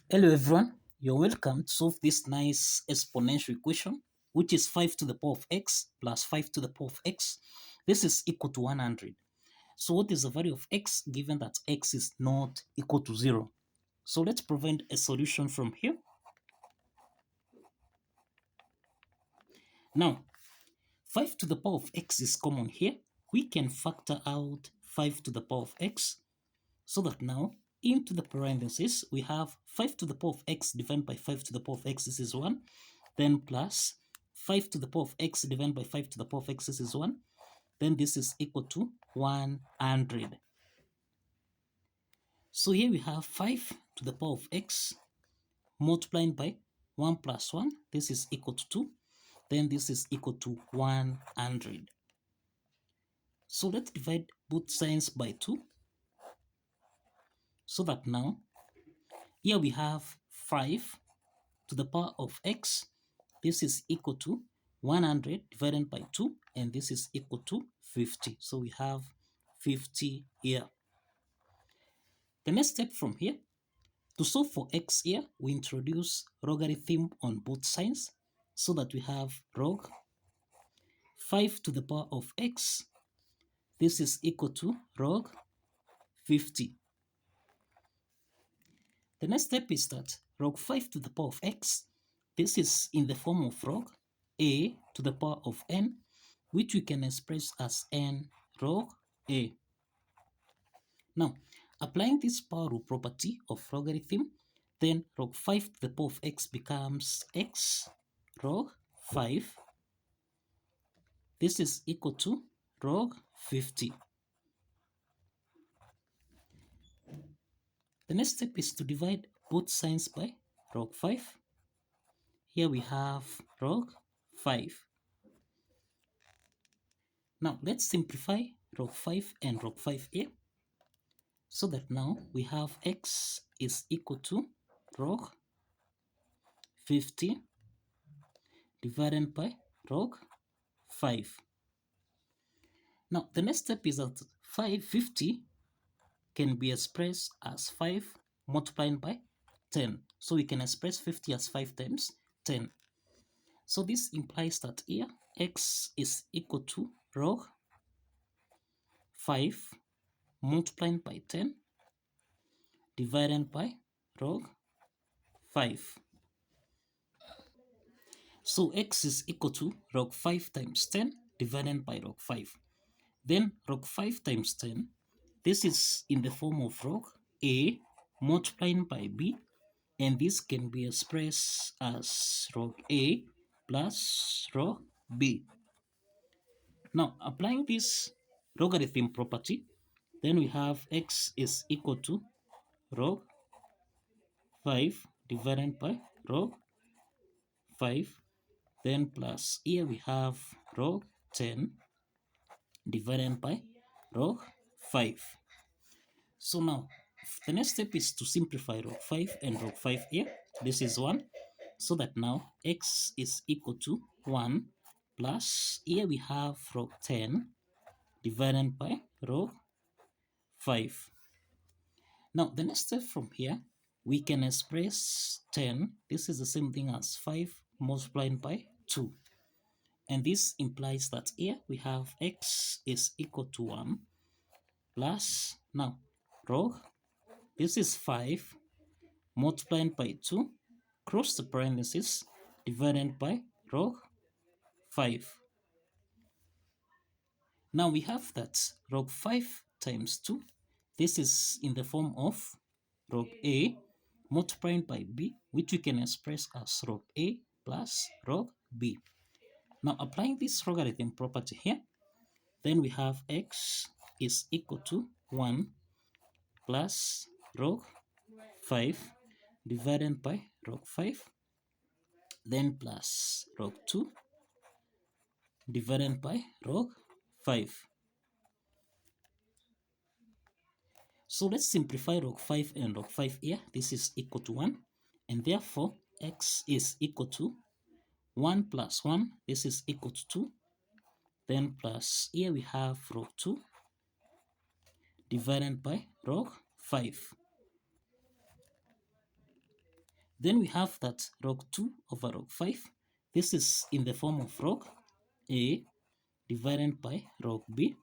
Hello everyone, you're welcome to solve this nice exponential equation, which is 5 to the power of x plus 5 to the power of x. This is equal to 100. So what is the value of x given that x is not equal to 0? So let's provide a solution from here. Now, 5 to the power of x is common here. We can factor out 5 to the power of x so that now into the parentheses we have 5 to the power of x divided by 5 to the power of x, this is 1, then plus 5 to the power of x divided by 5 to the power of x, this is 1, then this is equal to 100. So here we have 5 to the power of x multiplying by 1 plus 1, this is equal to 2, then this is equal to 100. So let's divide both sides by 2 so that now here we have 5 to the power of x. This is equal to 100 divided by 2, and this is equal to 50. So we have 50 here. The next step from here, to solve for x here, we introduce logarithm on both sides so that we have log 5 to the power of x. This is equal to log 50. The next step is that log 5 to the power of x, this is in the form of log a to the power of n, which we can express as n log a. Now, applying this power rule property of logarithm, then log 5 to the power of x becomes x log 5. This is equal to log 50. The next step is to divide both sides by log 5. Here we have log 5. Now let's simplify log 5 and log 5 here so that now we have x is equal to log 50 divided by log 5. Now the next step is that 550 can be expressed as 5 multiplied by 10. So we can express 50 as 5 times 10. So this implies that here x is equal to log 5 multiplied by 10 divided by log 5. So x is equal to log 5 times 10 divided by log 5. Then log 5 times 10, this is in the form of log a multiplied by b, and this can be expressed as log a plus log b. Now, applying this logarithm property, then we have x is equal to log 5 divided by log 5, then plus here we have log 10 divided by log 5. So now the next step is to simplify log 5 and log 5 here. This is 1, so that now x is equal to 1 plus here we have log 10 divided by log 5. Now the next step from here, we can express 10. This is the same thing as 5 multiplied by 2. And this implies that here we have x is equal to 1 plus, now log, this is 5 multiplied by 2, close the parentheses, divided by log 5. Now we have that log 5 times 2, this is in the form of log a multiplied by b, which we can express as log a plus log b. Now applying this logarithm property here, then we have x is equal to 1 plus log 5 divided by log 5, then plus log 2 divided by log 5. So let's simplify log 5 and log 5 here. This is equal to 1, and therefore x is equal to 1 plus 1, this is equal to 2, then plus here we have log 2 divided by log 5. Then we have that log 2 over log 5. This is in the form of log A divided by log B,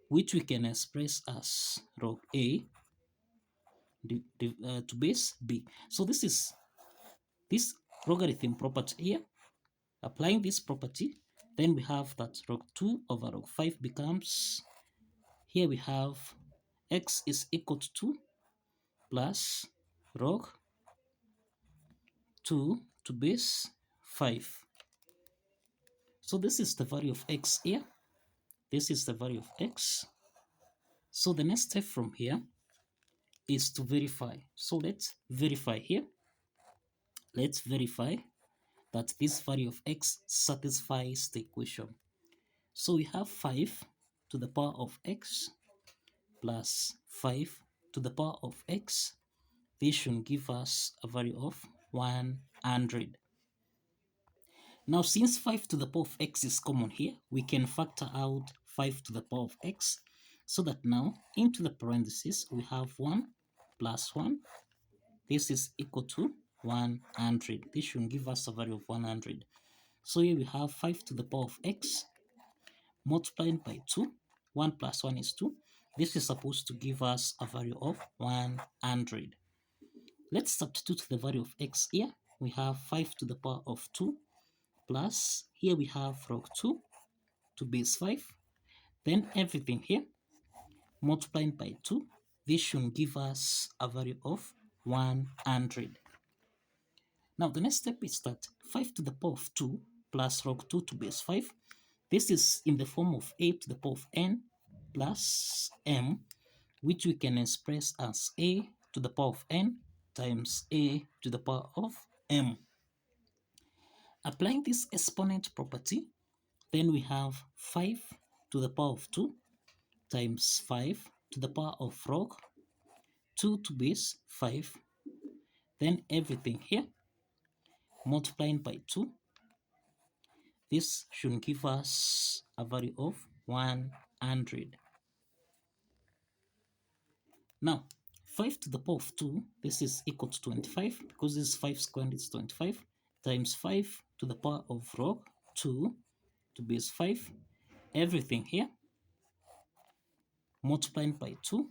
which we can express as log A to base B. So this is this logarithm property here. Applying this property, then we have that log 2 over log 5 becomes, here we have x is equal to 2 plus log 2 to base 5. So this is the value of x here. This is the value of x. So the next step from here is to verify. So let's verify here. Let's verify that this value of x satisfies the equation. So we have 5 to the power of x plus 5 to the power of x. This should give us a value of 100. Now, since 5 to the power of x is common here, we can factor out 5 to the power of x, so that now into the parentheses we have 1 plus 1. This is equal to 100. This should give us a value of 100. So here we have 5 to the power of x multiplied by 2. 1 plus 1 is 2. This is supposed to give us a value of 100. Let's substitute the value of x here. We have 5 to the power of 2 plus, here we have log 2 to base 5. Then everything here multiplied by 2. This should give us a value of 100. Now the next step is that 5 to the power of 2 plus log 2 to base 5. This is in the form of a to the power of n plus m, which we can express as a to the power of n times a to the power of m. Applying this exponent property, then we have 5 to the power of 2 times 5 to the power of log 2 to base 5. Then everything here multiplying by 2. This should give us a value of 100. Now, 5 to the power of 2, this is equal to 25, because this is 5 squared is 25, times 5 to the power of log 2 to base 5. Everything here multiplied by 2.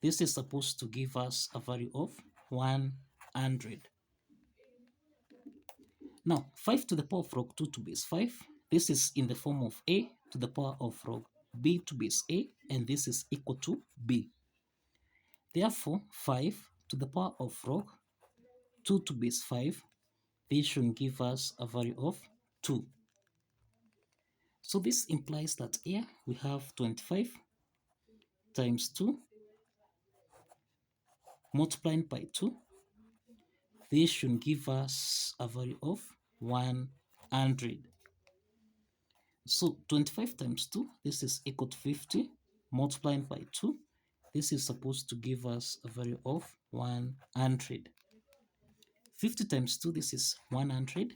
This is supposed to give us a value of 100. Now, 5 to the power of log 2 to base 5. This is in the form of a to the power of log b to base a, and this is equal to b. Therefore, 5 to the power of log 2 to base 5, this should give us a value of 2. So this implies that here we have 25 times 2 multiplied by 2. This should give us a value of 100. So 25 times 2, this is equal to 50, multiplied by 2. This is supposed to give us a value of 100. 50 times 2, this is 100.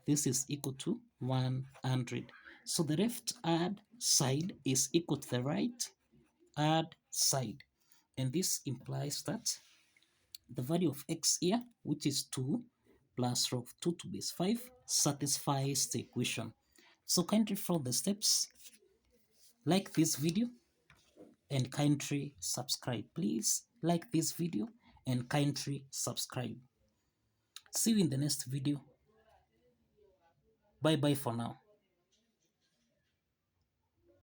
This is equal to 100. So the left hand side is equal to the right hand side. And this implies that the value of x here, which is 2 plus log 2 to base 5, satisfies the equation. So kindly follow the steps, like this video, and kindly subscribe. Please like this video and kindly subscribe. See you in the next video. Bye bye for now.